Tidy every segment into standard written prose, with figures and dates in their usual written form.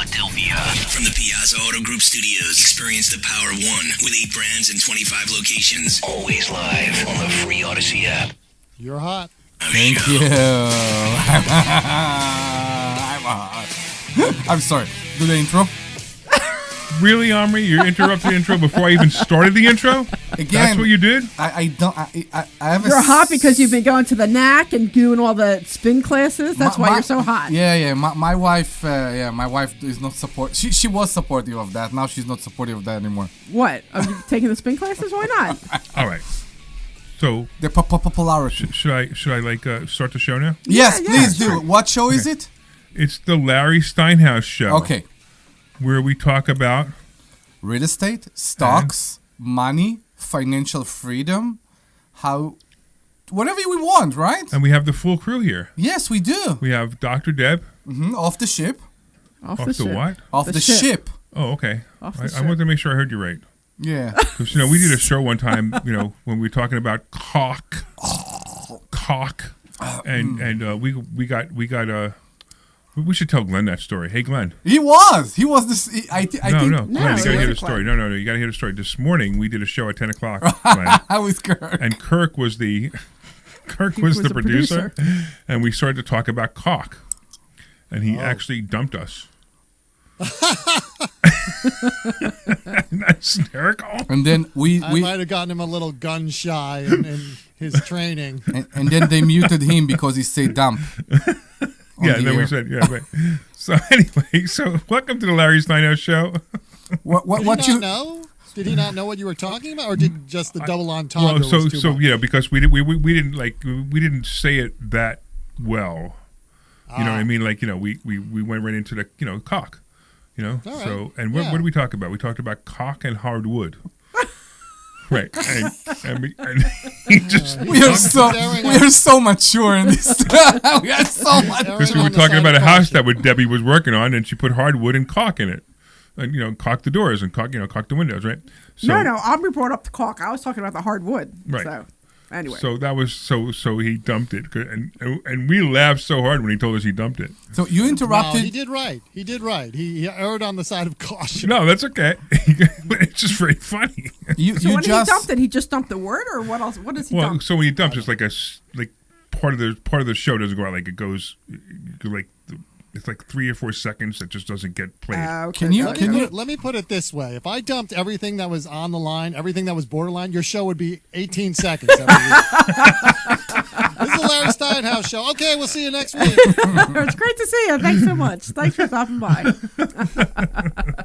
Philadelphia. From the Piazza Auto Group Studios, experience the power of one with 8 brands and 25 locations. Always live on the free Odyssey app. You're hot. Thank you. I'm hot. I'm sorry. Do the intro? Really, Omri? You interrupted the intro before I even started the intro? Again, that's what you did? I don't. I have. You're hot because you've been going to the NAC and doing all the spin classes. That's why you're so hot. Yeah. My wife. My wife is not support. She was supportive of that. Now she's not supportive of that anymore. What? Are you taking the spin classes? Why not? All right. So the popularity. Should I start the show now? Yes, please do. What show is it? It's the Larry Steinhouse show. Okay. Where we talk about real estate, stocks, money, financial freedom, how whatever we want, right? And we have the full crew here. Yes, we do. We have Dr. Deb. Off the ship. Off the ship. What? Off the ship. Oh, okay. Off the I ship. wanted to make sure I heard you right. Yeah. Because we did a show one time, when we were talking about cock, and we got. We should tell Glenn that story. Hey, Glenn. He was this. I think. Glenn, you gotta hear the Glenn. story. No, you gotta hear the story. This morning we did a show at 10 o'clock. Glenn, with Kirk. and Kirk was the producer, and we started to talk about cock, and he actually dumped us. Isn't that hysterical? And then I might have gotten him a little gun shy in his training. And then they muted him because he said dump. Yeah, and then we said, right. So anyway, welcome to the Larry Steinhouse show. Did he not know? Did he not know what you were talking about, or did just the double entendre was too much? Because we didn't say it that well. You know what I mean? We went right into the cock. Right. So what did we talk about? We talked about cock and hardwood. Right, and he just we are so mature in this. We are so mature because we were talking about a house that Debbie was working on, and she put hardwood and caulk in it, and caulk the doors and caulk the windows, right? So, no, Omri brought up the caulk. I was talking about the hardwood. Right. So anyway, so that was so he dumped it, and we laughed so hard when he told us he dumped it. So you interrupted. No, he did right. He erred on the side of caution. No, that's okay. It's just very funny. When he dumped it, he just dumped the word, or what else? What does he dump? So when he dumps, it's like part of the show doesn't go out like it goes it's like 3 or 4 seconds that just doesn't get played. Okay. Let me put it this way: if I dumped everything that was on the line, everything that was borderline, your show would be 18 seconds every week. This is the Larry Steinhouse show. Okay, we'll see you next week. It's great to see you. Thanks so much. Thanks for stopping by. I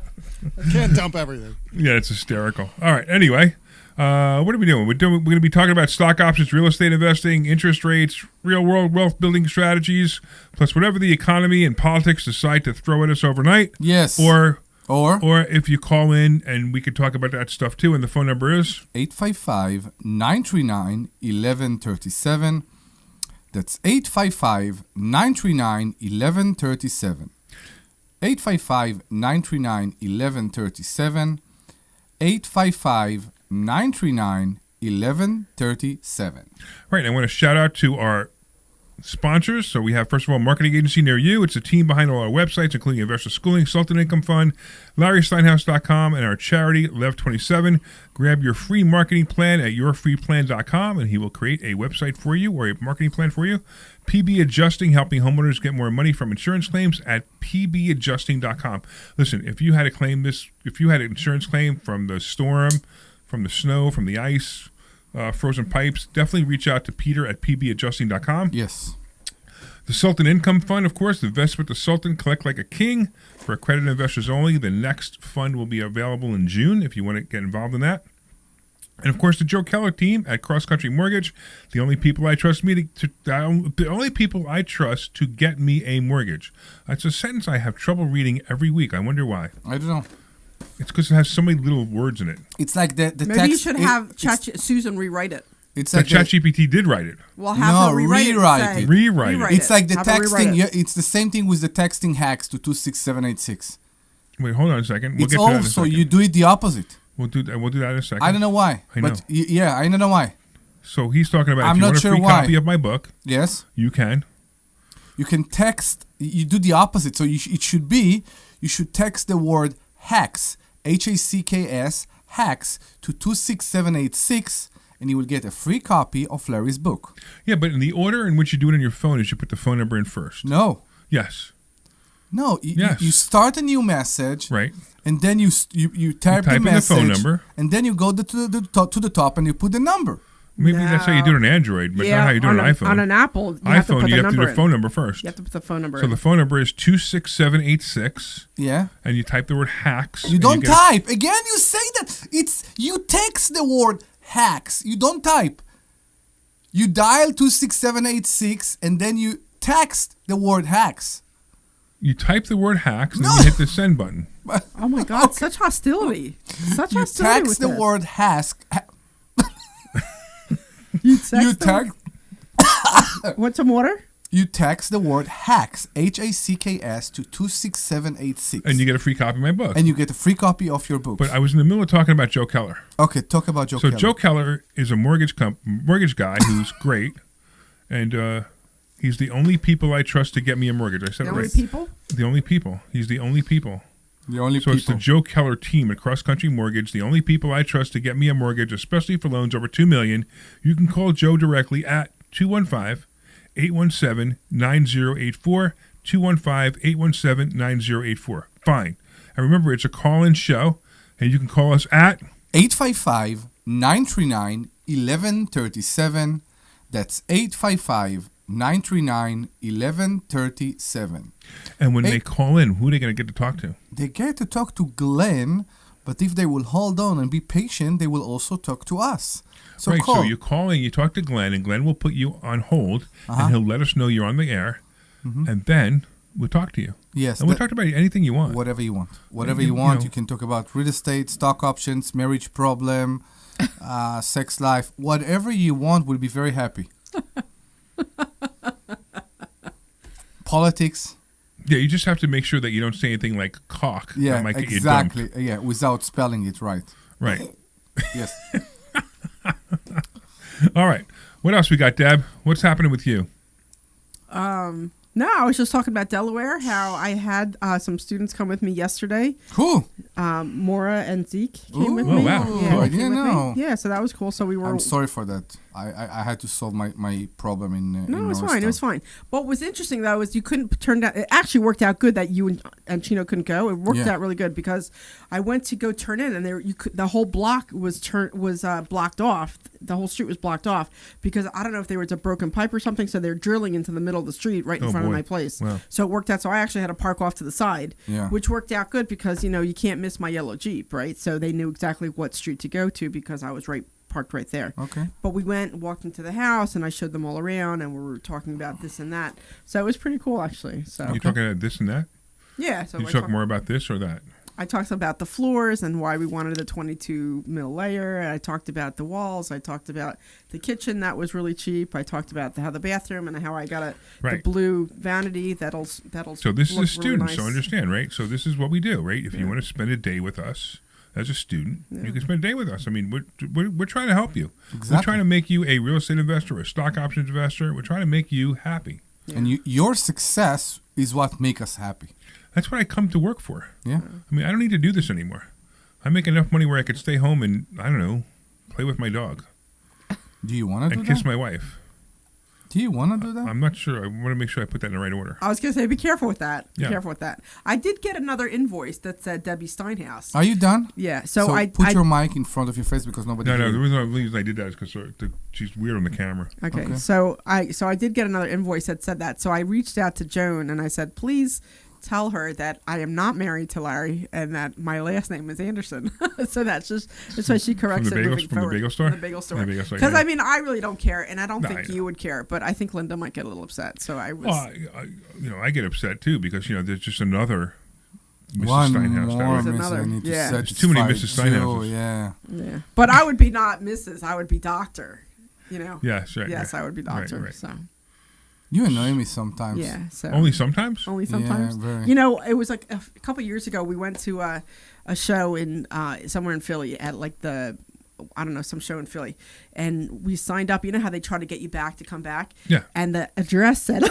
can't dump everything. Yeah, it's hysterical. All right. Anyway, what are we doing? We're going to be talking about stock options, real estate investing, interest rates, real world wealth building strategies, plus whatever the economy and politics decide to throw at us overnight. Yes. Or if you call in and we could talk about that stuff too. And the phone number is 855-939-1137. That's 855-939-1137. 855-939-1137. 855-939-1137. Right. I want to shout out to our sponsors. So we have, first of all, marketing agency near you. It's the team behind all our websites, including Investor Schooling, Sultan Income Fund, LarrySteinhouse.com, and our charity, Lev27. Grab your free marketing plan at yourfreeplan.com, and he will create a website for you or a marketing plan for you. PB Adjusting, helping homeowners get more money from insurance claims at pbadjusting.com. Listen, if you had an insurance claim from the storm, from the snow, from the ice, frozen pipes, definitely reach out to Peter at pbadjusting.com. Yes. The Sultan Income Fund, of course, invest with the Sultan, collect like a king. For accredited investors only, the next fund will be available in June if you want to get involved in that. And of course, the Joe Keller team at Cross Country Mortgage, the only people I trust to get me a mortgage. It's a sentence I have trouble reading every week. I wonder why. I don't know. It's because it has so many little words in it. It's like the Maybe text. you should have Susan rewrite it. It's But like ChatGPT did write it. Well, have her rewrite it. Rewrite it. It's like the Have her rewrite texting. it. Yeah, it's the same thing with the texting hacks to 26786. Wait, hold on a second. We'll It's get to that in a also second. you do it the opposite. We'll do that in a second. I don't know why. I know. But I don't know why. So he's talking about I'm if you not want a sure free why. copy of my book, Yes. you can. You can text. You do the opposite. So it should be you should text the word HACKS, HACKS, HACKS to 26786, and you will get a free copy of Larry's book. Yeah, but in the order in which you do it on your phone is you put the phone number in first. No. Yes. No, Yes. you start a new message, Right. and then you type the in the message, phone number. and then you go to the top and you put the number. Maybe that's how you do it on Android, but not how you do it on iPhone. On an Apple, you have to iPhone, put you the have to do number the in. phone number first. You have to put the phone number So in. the phone number is 26786, Yeah. and you type the word hacks. You and don't get- type. Again, you say that. You text the word HACKS. You don't type. You dial 26786 and then you text the word HACKS. You type the word hacks, and No. then you hit the send button. Oh my God, such hostility. Such You hostility text with the this. word HACKS. You text You them? text. Want some water? You text the word HACKS, HACKS, to 26786. And you get a free copy of my book. And you get a free copy of your book. But I was in the middle of talking about Joe Keller. Okay, talk about Joe So Keller. Joe Keller is a mortgage guy who's great, and he's the only people I trust to get me a mortgage. I said The it only right. people? The only people. He's the only people. The only So it's the people. Joe Keller team at Cross Country Mortgage, the only people I trust to get me a mortgage, especially for loans over $2 million. You can call Joe directly at 215-817-9084, 215-817-9084. Fine. And remember, it's a call-in show, and you can call us at 855-939-1137. That's 855-939-1137. and when they call in, who are they going to get to talk to? They get to talk to Glenn, but if they will hold on and be patient, they will also talk to us. So Right, call. so you call in, you talk to Glenn, and Glenn will put you on hold, and he'll let us know you're on the air, and then we'll talk to you. Yes, And we'll talk about anything you want. whatever you want. Whatever You you want. know. You can talk about real estate, stock options, marriage problem, sex life. Whatever you want, we'll be very happy. Politics. Yeah, you just have to make sure that you don't say anything like cock. Yeah, that might get exactly. You dumped. Yeah, without spelling it right. Right. Yes. All right. What else we got, Deb? What's happening with you? No, I was just talking about Delaware, how I had some students come with me yesterday. Cool. Mora and Zeke came with Ooh, me. wow. Yeah, Cool. they I came didn't with me. know. Yeah, so that was cool. So we were. I'm sorry for that. I had to solve my problem in No, it was Norristown. fine. It was fine. What was interesting though is you couldn't turn down. It actually worked out good that you and Chino couldn't go. It worked Yeah. out really good because I went to go turn in and the whole block was blocked off. The whole street was blocked off because I don't know if there was a broken pipe or something. So they're drilling into the middle of the street right in Oh, front of boy. my place. Wow. So it worked out. So I actually had to park off to the side, Yeah. which worked out good because you can't miss my yellow Jeep, right? So they knew exactly what street to go to because I was parked right there. Okay. But we went and walked into the house, and I showed them all around, and we were talking about this and that. So it was pretty cool, actually. So You talking about this and that? yeah, so You I talk more about this or that? I talked about the floors and why we wanted a 22 mil layer. I talked about the walls. I talked about the kitchen that was really cheap. I talked about how the bathroom and how I got the Right. blue vanity that'll. So this is look a student, really so nice. understand, right? So this is what we do, right? If you want to spend a day with us as a student, you can spend a day with us. I mean, we're trying to help you. We're Exactly. trying to make you a real estate investor, a stock options investor. We're trying to make you happy. And your success is what make us happy. That's what I come to work for. Yeah. I mean, I don't need to do this anymore. I make enough money where I could stay home and, I don't know, play with my dog Do you want to do and kiss that? my wife. Do you want to do that? I'm not sure. I want to make sure I put that in the right order. I was going to say, be careful with that. Be Yeah. careful with that. I did get another invoice that said Debbie Steinhouse. Are you done? Yeah, so I put I, your mic in front of your face because nobody. No, hear the you. reason I did that is because she's weird on the camera. Okay, Okay. so I did get another invoice that said that. So I reached out to Joan and I said, please tell her that I am not married to Larry and that my last name is Anderson. So that's why she corrects From the it bagel- moving from the forward. bagel store? From the bagel store. The bagel store, Because yeah. I mean, I really don't care, and I don't No, think I know. you would care, but I think Linda might get a little upset. So I was. Well, I get upset too because there's just another Mrs. One Steinhouse. more that There's way. Miss another. I need to Yeah. There's too many satisfy Mrs. Joe, Steinhouses. Yeah. Yeah, but I would be not Mrs. I would be Doctor. Yes, right. Yes, right. I would be Doctor. Right. So You annoy me sometimes. yeah. So Only sometimes? Only sometimes. very. It was like a couple years ago. We went to a show in somewhere in Philly at like some show in Philly, and we signed up. You know how they try to get you back to come back? Yeah. And the address said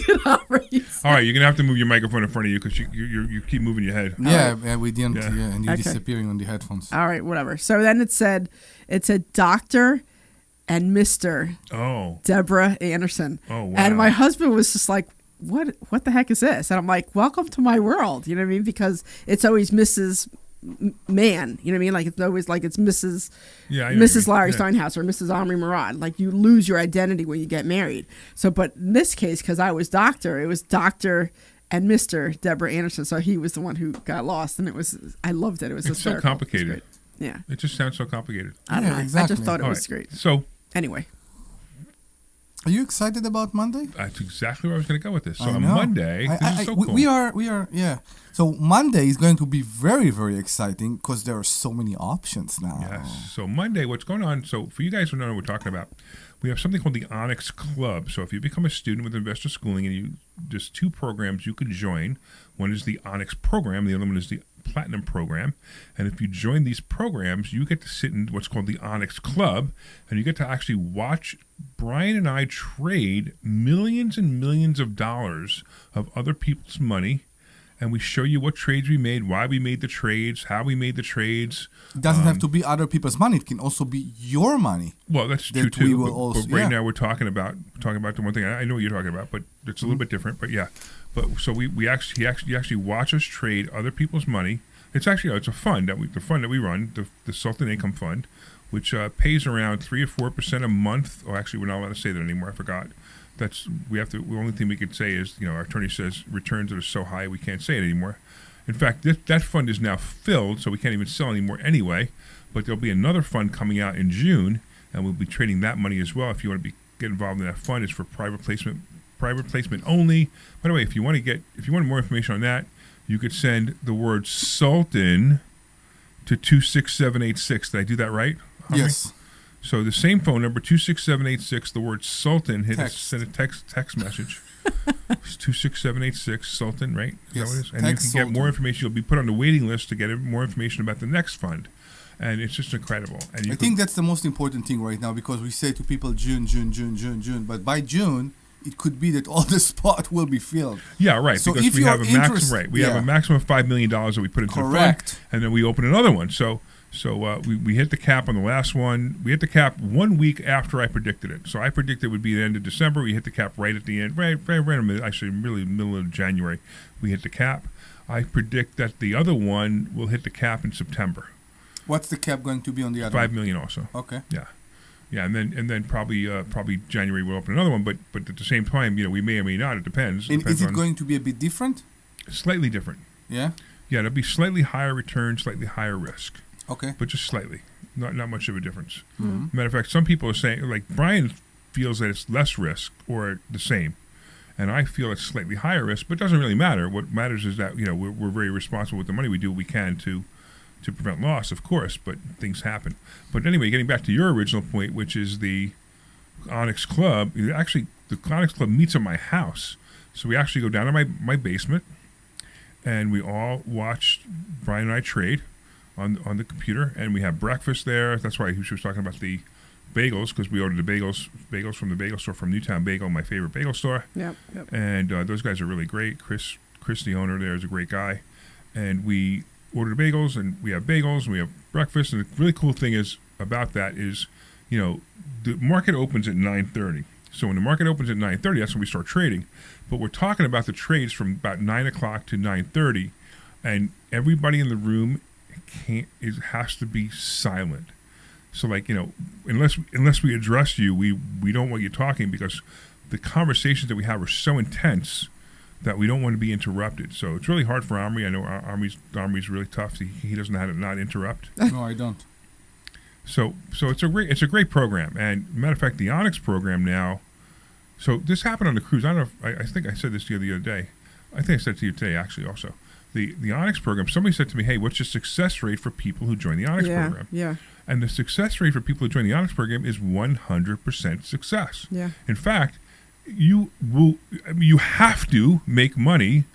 did Omri say? All right, you're gonna have to move your microphone in front of you because you keep moving your head. Yeah, we didn't. Yeah. Yeah, and you're Okay. disappearing on the headphones. All right, whatever. So then it said Dr. and Mr. Oh, Deborah Anderson. Oh, wow. And my husband was just like, what the heck is this? And I'm like, welcome to my world. You know what I mean? Because it's always Mrs. Man. You know what I mean? Like it's always like it's Mrs. Yeah, I know what you Mrs. mean. Larry Yeah. Steinhouse or Mrs. Omri Morad. Like you lose your identity when you get married. So, but in this case, because I was doctor, it was Dr. and Mr. Deborah Anderson. So he was the one who got lost, and I loved it. It was It's so hysterical. complicated. It was great. Yeah, It just sounds so complicated. I don't Yeah, know. I exactly. just thought it All was right. great. So Anyway, Are you excited about Monday? that's exactly where I was going to go with this. So I on know. Monday, this is so cool. We are, yeah. So Monday is going to be very, very exciting because there are so many options now. Yes. So Monday, what's going on? So for you guys who don't know what we're talking about, we have something called the Onyx Club. So if you become a student with Investor Schooling, and there's two programs you can join. One is the Onyx program. The other one is the Platinum program. And if you join these programs, you get to sit in what's called the Onyx Club, and you get to actually watch Brian and I trade millions and millions of dollars of other people's money. And we show you what trades we made, why we made the trades, how we made the trades. It doesn't have to be other people's money. It can also be your money. Well, that's true That too. we will but also- right yeah. now we're talking about the one thing. I know what you're talking about, but it's a little bit different. But yeah, so you actually watch us trade other people's money. It's actually it's a fund that we run, the Sultan Income Fund, which pays around 3 or 4% a month. Or actually, we're not allowed to say that anymore. I forgot. The only thing we can say is, our attorney says returns that are so high we can't say it anymore. In fact, that fund is now filled, so we can't even sell anymore anyway. But there'll be another fund coming out in June, and we'll be trading that money as well. If you want to get involved in that fund, it's for private placement only. By the way, if you want more information on that, you could send the word Sultan to 26786. Did I do that right? Omri? Yes. So the same phone number, 26786, the word Sultan, send a text message. It's 26786, Sultan, right? Is Yes, that what it is? And text you can get more Sultan. information. You'll be put on the waiting list to get more information about the next fund. And it's just incredible. And I think that's the most important thing right now because we say to people June, but by June it could be that all the spot will be filled. Yeah, right. So because if we you're have a maximum, interest- right? We have yeah. a maximum of $5 million that we put into the Correct. fund, and then we open another one. So we hit the cap on the last one. We hit the cap 1 week after I predicted it. So I predicted it would be the end of December. We hit the cap right at the end, right actually really middle of January. We hit the cap. I predict that the other one will hit the cap in September. What's the cap going to be on the other 5 million also. Okay. Yeah, and then probably January we'll open another one. But at the same time, we may or may not. It depends. And Depends is it on- going to be a bit different? slightly different? Yeah. Yeah, it'll be slightly higher return, slightly higher risk. Okay. But just slightly, not much of a difference. Mm-hmm. Matter of fact, some people are saying, like Brian feels that it's less risk or the same, and I feel it's slightly higher risk. But it doesn't really matter. What matters is that we're very responsible with the money. We do what we can to prevent loss, of course. But things happen. But anyway, getting back to your original point, which is the Onyx Club. Actually, the Onyx Club meets at my house, so we actually go down to my basement, and we all watch Brian and I trade on the computer, and we have breakfast there. That's why she was talking about the bagels, because we ordered the bagels from the bagel store from Newtown Bagel, my favorite bagel store. Yep. And those guys are really great. Chris, the owner there, is a great guy. And we ordered bagels, and we have bagels, and we have breakfast. And the really cool thing is about that is, the market opens at 9:30. So when the market opens at 9:30, that's when we start trading. But we're talking about the trades from about 9 o'clock to 9:30, and everybody in the room has to be silent. So unless we address you, we don't want you talking, because the conversations that we have are so intense that we don't want to be interrupted. So it's really hard for Omri. I know Omri's really tough. He doesn't know how to not interrupt. No, I don't. So it's a great program. And matter of fact, the Onyx program now. So this happened on the cruise. I don't know if I think I said this to you the other day. I think I said it to you today actually also. The Onyx program. Somebody said to me, "Hey, what's your success rate for people who join the Onyx program?" Yeah. And the success rate for people who join the Onyx program is 100% success. Yeah. In fact, you have to make money.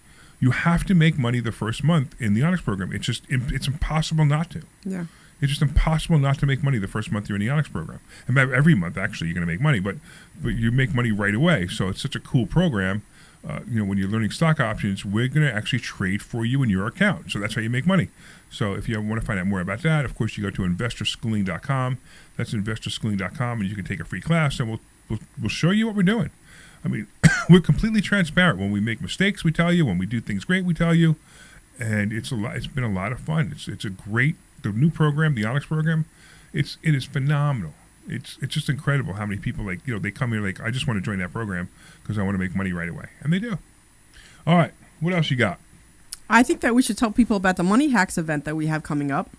You have to make money the first month in the Onyx program. It's impossible not to. Yeah. It's just impossible not to make money the first month you're in the Onyx program. And every month, actually, you're going to make money, but you make money right away. So it's such a cool program. when you're learning stock options, we're going to actually trade for you in your account. So that's how you make money. So if you want to find out more about that, of course, you go to investorschooling.com. That's investorschooling.com, and you can take a free class, and we'll show you what we're doing. I mean, we're completely transparent. When we make mistakes, we tell you. When we do things great, we tell you. And it's been a lot of fun. It's a great, the new program, the Onyx program. It is phenomenal. It's just incredible how many people they come here I just want to join that program because I want to make money right away, and they do. All right, what else you got? I think that we should tell people about the Money Hacks event that we have coming up.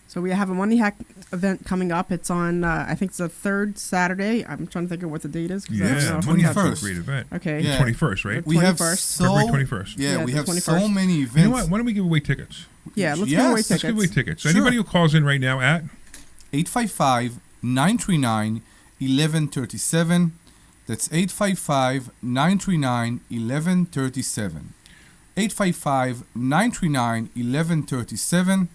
So we have a Money Hack event coming up. It's on I think it's the third Saturday. I'm trying to think of what the date is. Yeah, Money Hacks is a great event. Okay, Yeah. 21st, right? We have February 21st. Yeah, Yeah, we the have 21st. so many events. You know what? Why don't we give away tickets? Yeah, let's Yes, give away let's tickets. Let's give away tickets. So Sure. anybody who calls in right now at 855-939-1137. That's 855-939-1137. 855-939-1137.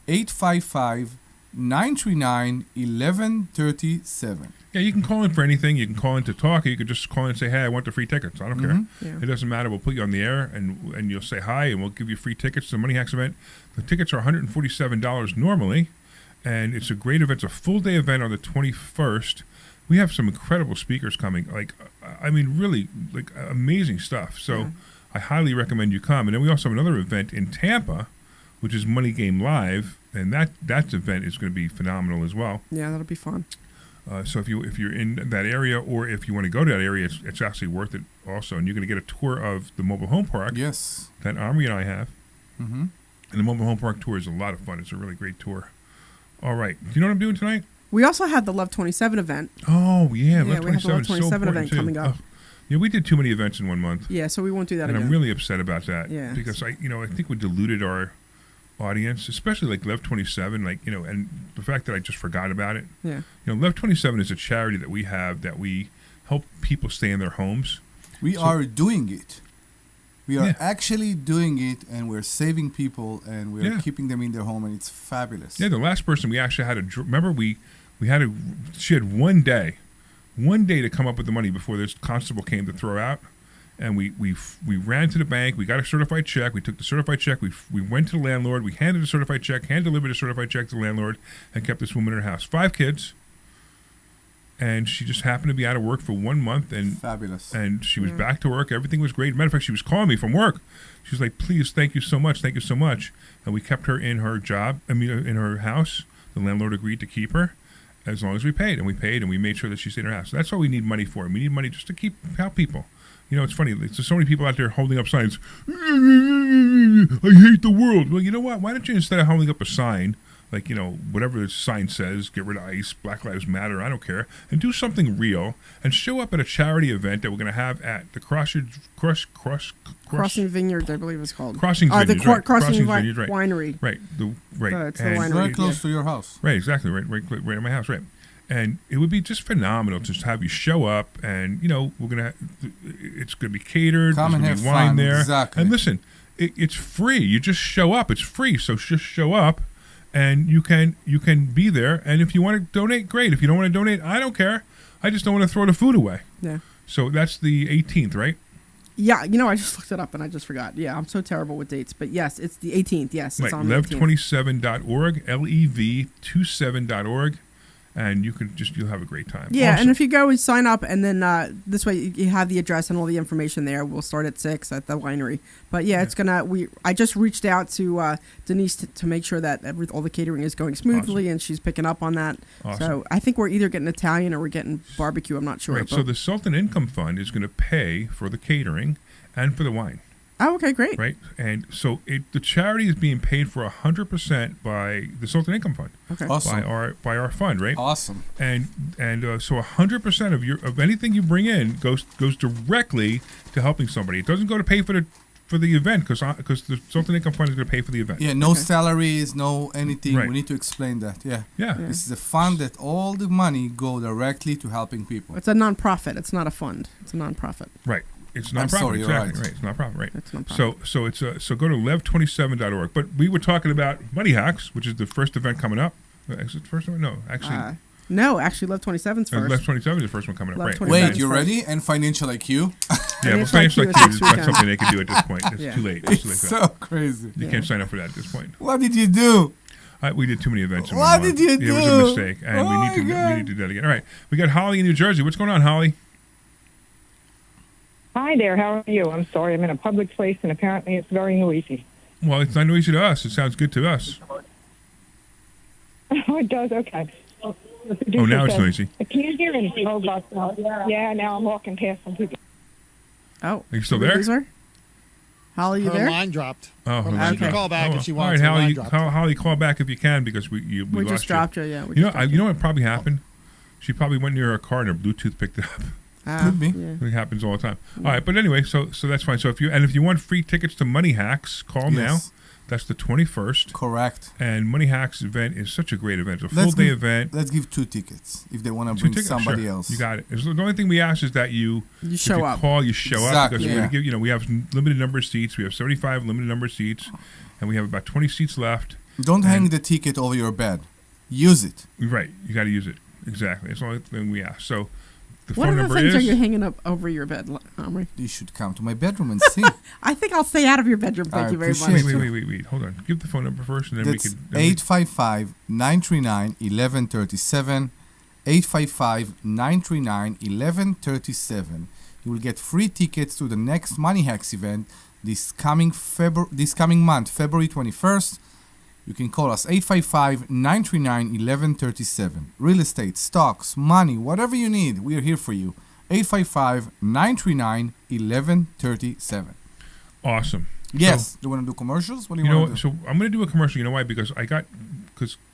855-939-1137. Yeah, you can call in for anything. You can call in to talk, or you can just call in and say, hey, I want the free tickets. I don't care. Yeah. It doesn't matter. We'll put you on the air, and you'll say hi, and we'll give you free tickets to the Money Hacks event. The tickets are $147 normally, and it's a great event. It's a full-day event on the 21st. We have some incredible speakers coming, really amazing stuff. So I highly recommend you come. And then we also have another event in Tampa, which is Money Game Live, and that event is going to be phenomenal as well. Yeah, that'll be fun. So if you're in that area, or if you want to go to that area, it's actually worth it also. And you're going to get a tour of the mobile home park. Yes. That Omri and I have. Mm-hmm. And the mobile home park tour is a lot of fun. It's a really great tour. All right. Do you know what I'm doing tonight? We also have the Love 27 event. Oh, yeah. Love we have the 27 Love is so 27 important event too. coming up. Yeah, we did too many events in 1 month. Yeah, so we won't do that And again. I'm really upset about that. Yeah. Because I think we diluted our audience, especially Love 27, and the fact that I just forgot about it. Yeah. Love 27 is a charity that we have that we help people stay in their homes. We are doing it. We are Yeah. actually doing it, and we're saving people, and we're Yeah. keeping them in their home, and it's fabulous. Yeah, the last person we actually had to remember she had one day to come up with the money before this constable came to throw out, and we ran to the bank. We got a certified check. We took the certified check. We went to the landlord. We handed the certified check, hand delivered a certified check to the landlord, and kept this woman in her house. 5 kids, and she just happened to be out of work for 1 month, and Fabulous. and she was back to work. Everything was great. Matter of fact, she was calling me from work. She was like, please, thank you so much. Thank you so much. And we kept her in her job, in her house. The landlord agreed to keep her as long as we paid. And we paid, and we made sure that she stayed in her house. So that's what we need money for. We need money just to help people. It's funny. There's so many people out there holding up signs. I hate the world. Well, you know what? Why don't you, instead of holding up a sign, whatever the sign says, get rid of ICE, Black Lives Matter, I don't care, and do something real, and show up at a charity event that we're going to have at the Crossing Vineyards, I believe it's called. Crossing Vineyards, the right. Crossing Vineyards, right. Winery. Right. It's the And- winery. Very close to your house. Right, exactly. Right at my house, right. And it would be just phenomenal to just have you show up, and it's gonna be catered. Come There's and gonna have be wine fun, there. exactly. And listen, it's free. You just show up. It's free, so just show up, and you can be there. And if you want to donate, great. If you don't want to donate, I don't care. I just don't want to throw the food away. Yeah. So that's the 18th, right? Yeah, I just looked it up and I just forgot. Yeah, I'm so terrible with dates. But yes, it's the 18th. Yes, it's Right, on the 18th. lev27.org, lev27.org, and you'll have a great time. Yeah, Awesome. and if you go and sign up, and then this way you have the address and all the information there. We'll start at 6 at the winery. But yeah, it's I just reached out to Denise to make sure that all the catering is going smoothly, Awesome. and she's picking up on that. Awesome. So I think we're either getting Italian or we're getting barbecue. I'm not sure. Right, but- so the Sultan Income Fund is going to pay for the catering and for the wine, oh, okay, great. right? And so the charity is being paid for 100% by the Sultan Income Fund, Okay. Awesome. by our fund, right? Awesome. And so 100% of anything you bring in goes directly to helping somebody. It doesn't go to pay for the event because the Sultan Income Fund is going to pay for the event. Yeah, no salaries, no anything. Right. We need to explain that. Yeah. Yeah. This is a fund that all the money go directly to helping people. It's a non-profit. It's not a fund. It's a non-profit. Right. It's I'm nonprofit. sorry, you're exactly. right. It's nonprofit, right? It's nonprofit. So it's so go to lev27.org. But we were talking about Money Hacks, which is the first event coming up. Is it the first one? No, actually, No, actually, Love 27's first. Left 27 is the first one coming up, Love right? 27. Wait, you ready? And Financial IQ? Yeah, but Financial financial IQ is IQ next is not weekend. something they can do at this point. It's Yeah. too late. It's too late It's for that. so crazy. You can't sign up for that at this point. What did you do? We did too many events. In What one month. did you Yeah, it was a do? mistake, and Oh we my need to God. do that again. All right, we got Holly in New Jersey. What's going on, Holly? Hi there, how are you? I'm sorry, I'm in a public place and apparently it's very noisy. Well, it's not noisy to us. It sounds good to us. Oh, it does? Okay. Oh, now it's noisy. Can you hear me? Oh, gosh. Yeah, now I'm walking past some people. Oh. Are you still did we there? lose her? Holly, you Her there? line dropped. Oh, Her her line line dropped. dropped. Call back if she All wants. right, Her line Holly, dropped. Holly, call back if you can because we We lost just dropped her, yeah. You know what probably happened? She probably went near her car and her Bluetooth picked it up. Could be. Yeah. It happens all the time. All right, but anyway, so that's fine. So if you want free tickets to Money Hacks, call now. Yes. That's the 21st. Correct. And Money Hacks event is such a great event. It's a full day event. Let's give 2 tickets if they want to 2 bring tickets, somebody sure. else. You got it. The only thing we ask is that you show if you up. call, you show up Exactly, because we're yeah. gonna give we have limited number of seats. We have 75 limited number of seats, and we have about 20 seats left. Don't hang the ticket over your bed. Use it. Right, you got to use it exactly. That's the only thing we ask. So the What phone other number things is are you hanging up over your bed, Omri? You should come to my bedroom and see. I think I'll stay out of your bedroom. Thank I you very much. appreciate wait. Hold on. Give the phone number first, and then That's we can. then we- 855-939-1137. 855-939-1137. You will get free tickets to the next Money Hacks event this coming month, February 21st. You can call us 855-939-1137. Real estate, stocks, money, whatever you need, we are here for you. 855-939-1137. Awesome. Yes. So, do you want to do commercials? What do you, you know, want to do? so I'm going to do a commercial. You know why? Because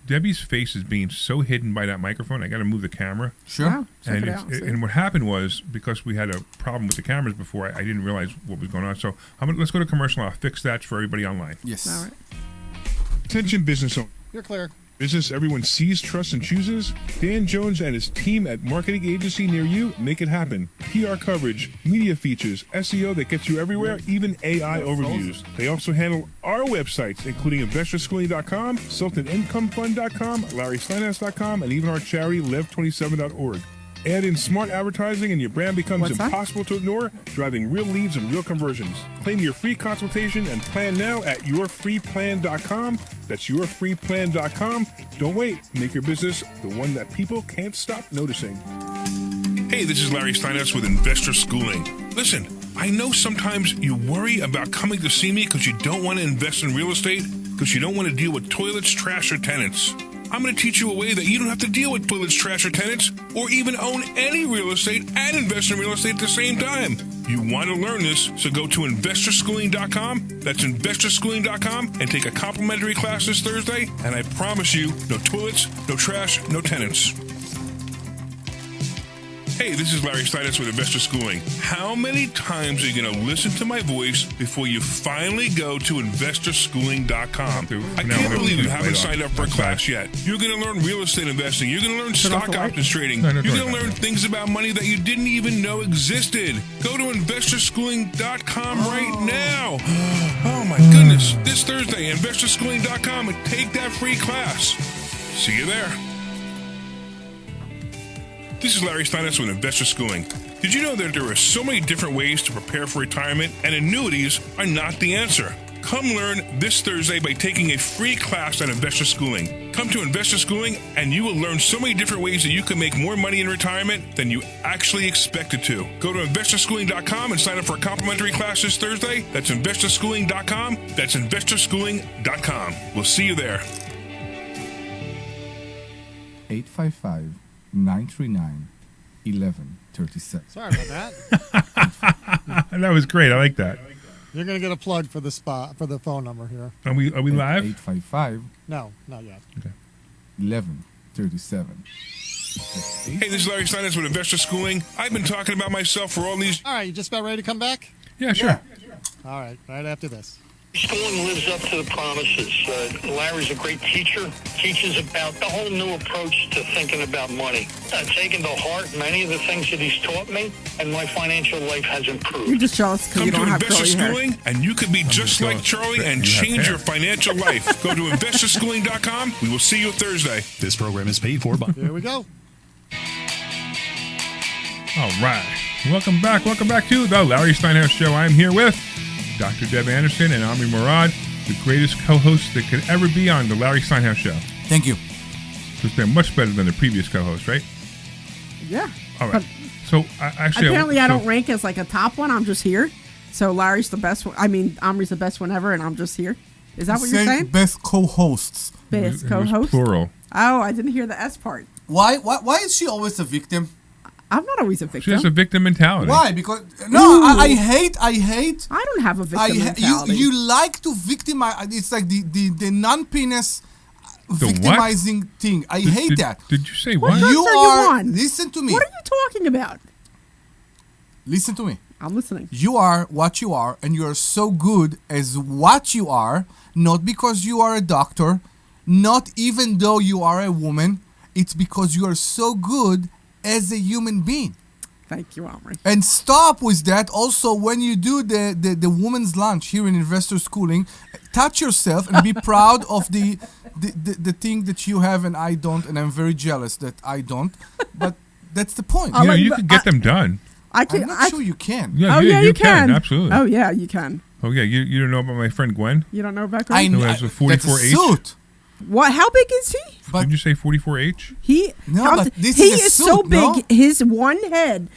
Debbie's face is being so hidden by that microphone. I got to move the camera. Sure. Wow, check And, it out. see. and what happened was because we had a problem with the cameras before, I didn't realize what was going on. So let's go to commercial. I'll fix that for everybody online. Yes. All right. Attention business owners. You're clear. Business everyone sees, trusts, and chooses? Dan Jones and his team at Marketing Agency near you make it happen. PR coverage, media features, SEO that gets you everywhere, even AI overviews. They also handle our websites, including InvestorSchooling.com, SultanIncomeFund.com, LarrySteinhouse.com, and even our charity, Lev27.org. Add in smart advertising and your brand becomes What's that? impossible to ignore, driving real leads and real conversions. Claim your free consultation and plan now at yourfreeplan.com. That's yourfreeplan.com. Don't wait. Make your business the one that people can't stop noticing. Hey, this is Larry Steinhouse with Investor Schooling. Listen, I know sometimes you worry about coming to see me because you don't want to invest in real estate, because you don't want to deal with toilets, trash, or tenants. I'm going to teach you a way that you don't have to deal with toilets, trash, or tenants, or even own any real estate and invest in real estate at the same time. You want to learn this, so go to InvestorSchooling.com. That's InvestorSchooling.com and take a complimentary class this Thursday. And I promise you, no toilets, no trash, no tenants. Hey, this is Larry Steinhouse with Investor Schooling. How many times are you going to listen to my voice before you finally go to InvestorSchooling.com? I can't believe you haven't signed up for a class yet. You're going to learn real estate investing. You're going to learn stock options trading. You're going to learn things about money that you didn't even know existed. Go to InvestorSchooling.com right now. Oh my goodness. This Thursday, InvestorSchooling.com, and take that free class. See you there. This is Larry Steinhouse with Investor Schooling. Did you know that there are so many different ways to prepare for retirement, and annuities are not the answer? Come learn this Thursday by taking a free class at Investor Schooling. Come to Investor Schooling, and you will learn so many different ways that you can make more money in retirement than you actually expected to. Go to InvestorSchooling.com and sign up for a complimentary class this Thursday. That's InvestorSchooling.com. That's InvestorSchooling.com. We'll see you there. 855-939-1137. Sorry about that. That was great. I like that. You're gonna get a plug for the the phone number here. Are we live? 855 No, not yet. 1137. Hey, this is Larry Steinhouse with Investor Schooling. I've been talking about myself for all these. All right, you just about ready to come back? Yeah, sure. All right, right after this. Schooling lives up to the promises. Larry's a great teacher, teaches about the whole new approach to thinking about money. I've taken to heart many of the things that he's taught me, and my financial life has You're improved. just jealous because Come you to don't have Investor curly hair. Schooling, and you can be just like Charlie and change your financial life. Go to InvestorSchooling.com. We will see you Thursday. This program is paid for by Here we go. All right. Welcome back. Welcome back to the Larry Steinhouse Show. I'm here with Dr. Deb Anderson and Omri Morad, the greatest co-hosts that could ever be on the Larry Steinhouse Show. Thank you. Because they're much better than the previous co-hosts, right? Yeah. All right. So, actually... Apparently, I don't rank as like a top one. I'm just here. So, Larry's the best one. I mean, Omri's the best one ever, and I'm just here. Is that what you're saying? Best co-hosts. Best It was co-host? plural. Oh, I didn't hear the S part. Why is she always a victim? I'm not always a She victim. has a victim mentality. Why? Because I hate. I don't have a victim mentality. You like to victimize. It's like the non-penis what? victimizing thing. I hate that. Did you say What what? drugs You are you are. on? Listen to me. What are you talking about? Listen to me. I'm listening. You are what you are, and you are so good as what you are, not because you are a doctor, not even though you are a woman. It's because you are so good as a human being. Thank you, Omri. And stop with that. Also, when you do the women's lunch here in Investor Schooling, touch yourself and be proud of the thing that you have and I don't, and I'm very jealous that I don't. But that's the point. You know, like- you could get them done. I can. I'm not sure you can. Yeah, Oh yeah, you can. Absolutely. Oh yeah, you can. Oh, yeah. You don't know about my friend Gwen? You don't know about I Glenn? know. Who has a That's a 44H? suit. What? How big is he? But Did you say 44H? He No, how- but this he is a is so suit, big. no? His one head,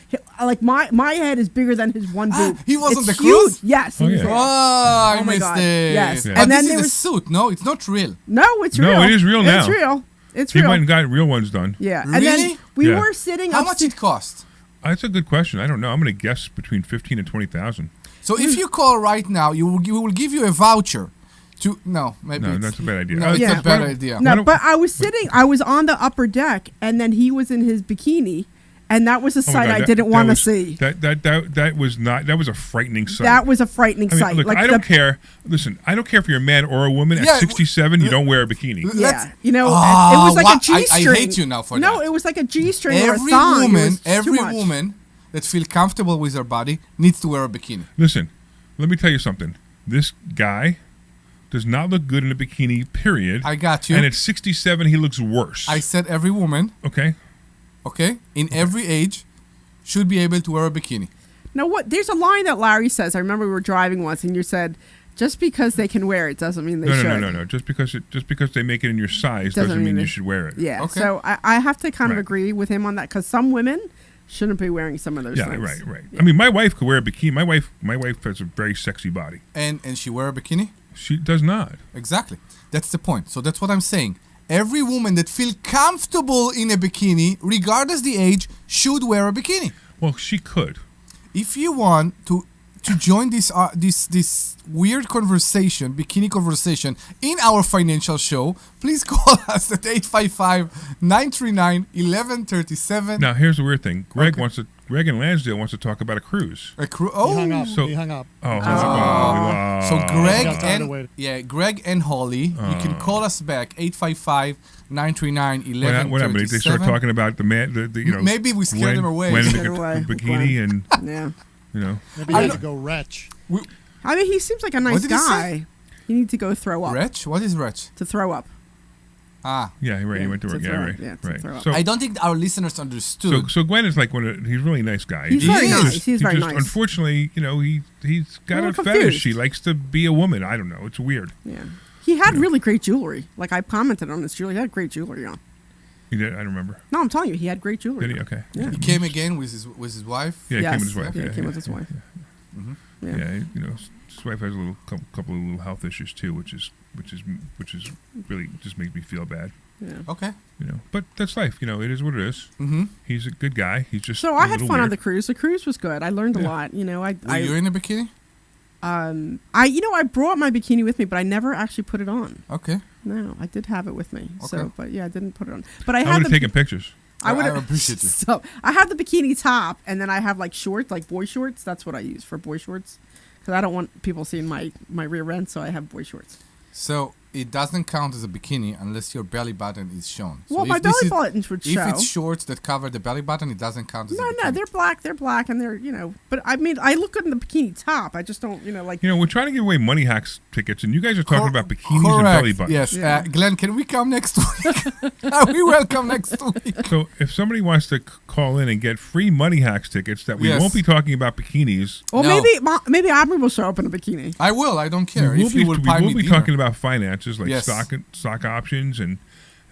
like my head, is bigger than his one boob. he was on It's the cruise? huge. Yes. Oh, he was yeah. there. I Oh my missed God. it. Yes. Yeah. But And then this there is a was- suit. No, it's not real. No, it's No, real. it is real now. It's real. It's He real. went and got real ones done. Yeah. And Really? then we Yeah. were sitting How up. much it cost? That's a good question. I don't know. I'm going to guess between 15 and 20,000. So if you call right now, we will give you a voucher. Maybe No, it's, that's a bad idea. No, it's Yeah. a bad idea. No, Why don't- but I was sitting. I was on the upper deck, and then he was in his bikini, and that was a Oh my sight God, I that- didn't that want to was- see. That was not. That was a frightening sight. That was a frightening I mean, sight. look, like I don't care. Listen, I don't care if you're a man or a woman. Yeah, At 67, you don't wear a bikini. Yeah, Let's- you know, Ah, it was like what? a I G-string. hate you now for no, that. it was like a G-string or a Every thong. It woman, was too much. that feels comfortable with her body needs to wear a bikini. Listen, let me tell you something. This guy does not look good in a bikini, period. I got you. And at 67, he looks worse. I said every woman, Okay? okay, in every age, should be able to wear a bikini. Now, what? There's a line that Larry says. I remember we were driving once, and you said, "Just because they can wear it doesn't mean they No, should." no. Just because they make it in your size doesn't mean they- you should wear it. Yeah. Okay. So I have to kind of Right. agree with him on that because some women shouldn't be wearing some of those Yeah, things. right. I mean, my wife could wear a bikini. My wife has a very sexy body. And she wear a bikini? She does not. Exactly. That's the point. So that's what I'm saying. Every woman that feel comfortable in a bikini, regardless the age, should wear a bikini. Well, she could. If you want to join this weird conversation, bikini conversation, in our financial show, please call us at 855-939-1137. Now, here's the weird thing. Greg Okay. Greg in Lansdale wants to talk about a cruise. A He hung up. So- He hung up. Oh, So Greg got tired of waiting. Greg and Holly, you can call us back 855-939-1137. what happened? They start talking about the man. Maybe we scared them away. When Scared the away. bikini and Yeah. Maybe he had to go retch. I mean, he seems like a nice did he say? guy. You need to go throw up. Wretch? What is wretch? To throw up. Ah, yeah, right. He Yeah, went to to work. throw Yeah, up. right. Yeah, to right. throw up. So, I don't think our listeners understood. so Gwen is like he's a really nice guy. He's very nice. He's very nice. Unfortunately, he's got A a little fetish. confused. He likes to be a woman. I don't know. It's weird. Yeah. He had really great jewelry. Like I commented on his jewelry. He had great jewelry on. He did. I don't remember. No, I'm telling you, he had great jewelry. Did he? on. Okay. Yeah. He came again with his wife. Yeah, he Yes. came with his wife. Yeah, Yeah, he came with his wife. Yeah, Yeah. his wife has a couple of little health issues too, which is really just makes me feel bad. Yeah. Okay. But that's life. It is what it is. Mm-hmm. He's a good guy. He's just So a I had little fun on weird. the cruise. The cruise was good. I learned a Yeah. lot. Were you in a bikini? I brought my bikini with me, but I never actually put it on. Okay. No, I did have it with me. Okay. So, but yeah, I didn't put it on. But I I had would the have taken pictures. I would have appreciate you. So I have the bikini top, and then I have like shorts, like boy shorts. That's what I use for boy shorts, because I don't want people seeing my rear end. So I have boy shorts. So it doesn't count as a bikini unless your belly button is shown. So Well, if my this belly is- buttons would If show. it's shorts that cover the belly button, it doesn't count as a bikini. No, they're black, and they're, but I mean, I look good in the bikini top. I just don't, like. We're trying to give away Money Hacks tickets, and you guys are talking about bikinis Correct. and belly buttons. Yes. Yeah. Glenn, can we come next week? We welcome next week. So if somebody wants to call in and get free Money Hacks tickets that we Yes. won't be talking about bikinis, Well, No. maybe Omri will show up in a bikini. I will. I don't care. we will If you will buy we me will be dinner. talking about finances like Yes. stock options and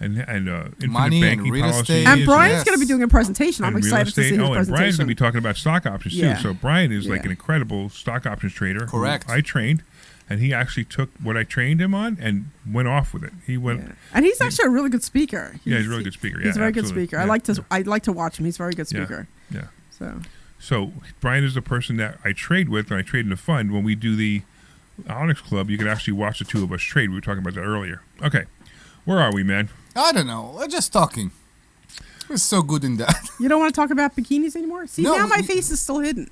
infinite Money and banking real policies. estate. And Brian's Yes. going to be doing a presentation. I'm and real excited to see estate. his And Brian's presentation. going to be talking about stock options Yeah. too. So Brian is like Yeah. an incredible stock options trader. who Correct. I trained, and he actually took what I trained him on and went off with it. He went. Yeah. And he's actually a really good speaker. Yeah, he's a really good speaker. He's Yeah, a very good absolutely. speaker. Yeah, I like to watch him. He's a very good yeah, speaker. Yeah. So So Brian is the person that I trade with, and I trade in the fund. When we do the Onyx Club, you can actually watch the two of us trade. We were talking about that earlier. Okay, where are we, man? I don't know. We're just talking. We're so good in that. you don't want to talk about bikinis anymore? See, No, now my we- face is still hidden.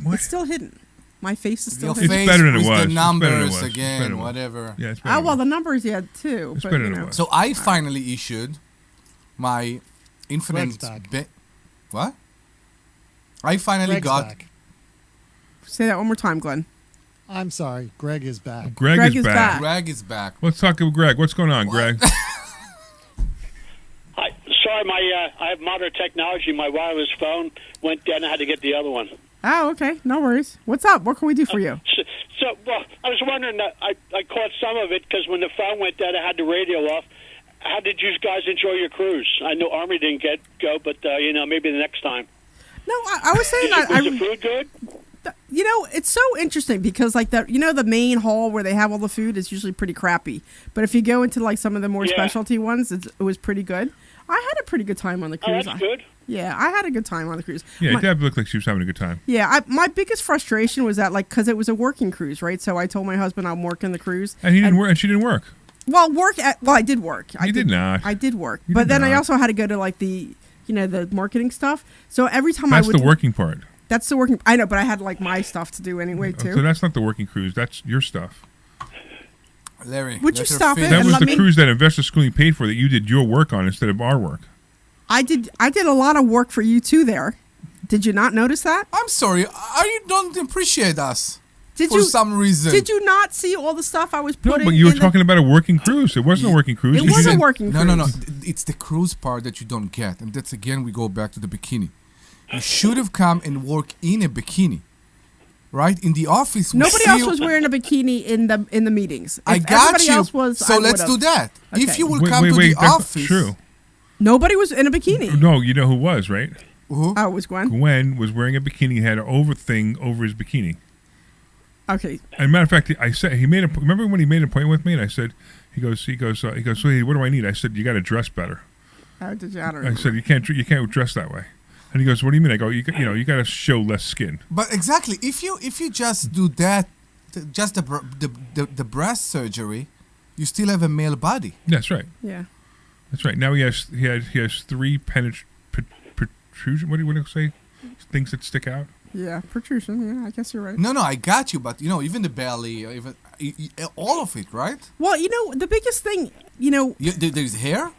What? It's still hidden. My face is still Your hidden. face better than it with was. the It's better than it numbers was. It's better again, than it was. whatever. Yeah, it's better. Oh, than well, it the numbers, yeah, too. It's But, better you than it know. was. So I finally issued my infinite. Greg's back. What? I finally Greg's got. back. Say that one more time, Glenn. I'm sorry. Greg is back. Greg Greg is is back. back. Greg is back. Let's talk with Greg. What's going on, Greg? Hi. Sorry, I have modern technology. My wireless phone went dead, and I had to get the other one. Oh, okay. No worries. What's up? What can we do for you? Well, I was wondering, I caught some of it because when the phone went dead, I had the radio off. How did you guys enjoy your cruise? I know Omri didn't go, but, maybe the next time. No, I was saying that. Was the food good? It's so interesting because like the main hall where they have all the food is usually pretty crappy. But if you go into like some of the more Yeah. specialty ones, it was pretty good. I had a pretty good time on the Oh, cruise. that's good. Yeah, I had a good time on the cruise. Yeah, My- Deb looked like she was having a good time. Yeah, my biggest frustration was that because it was a working cruise, right? So I told my husband I'm working the cruise. And he didn't work, and she didn't work. Well, I did work. You did not. I did work, You but did then I not. also had to go to like the the marketing stuff. So every time That's I would the working part. That's the working. I know, but I had like my stuff to do anyway too. So that's not the working cruise. That's your stuff. Larry, Would you let her stop it finish. That and was let the me- cruise that Investor Schooling paid for that you did your work on instead of our work. I did a lot of work for you too there. Did you not notice that? I'm sorry. You don't appreciate us Did for you some reason. Did you not see all the stuff I was No, putting? but you were in the- talking about a working cruise. It wasn't a working cruise. It You was a didn't- working cruise. No. It's the cruise part that you don't get, and that's again we go back to the bikini. You should have come and work in a bikini, right? In the office. We Nobody see else you- was wearing a bikini in the meetings. If I got everybody you. else was, So I let's would've. do that. Okay. If you will Wait, come to the that's not office, true. Nobody was in a bikini. No, you know who was, right? Who? Oh, it was Gwen. Gwen was wearing a bikini, had an over thing over his bikini. Okay. And matter of fact, I said remember when he made an appointment with me, and I said, he goes, so hey, what do I need? I said, you got to dress better. How did you? I don't I remember. said, you can't dress that way. And he goes, what do you mean? I go, you got to show less skin. But exactly, if you just do that, just the breast surgery, you still have a male body. That's right. Yeah. That's right. Now he has 3 protrusion. What do you say? Things that stick out. Yeah. Protrusion. Yeah. I guess you're right. No, I got you. But even the belly, even all of it, right? Well, the biggest thing, There's hair.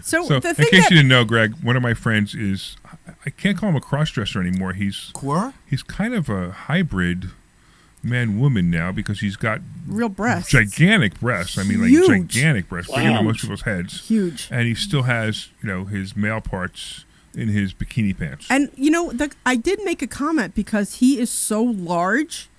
So, So, the in thing case that you didn't know, Greg, one of my friends is, I can't call him a cross-dresser anymore. He's Queer. kind of a hybrid man-woman now because he's got real breasts. gigantic breasts. I mean, Huge. like gigantic breasts, bigger than most people's heads. Huge. And he still has, his male parts in his bikini pants. And I did make a comment because he is so large.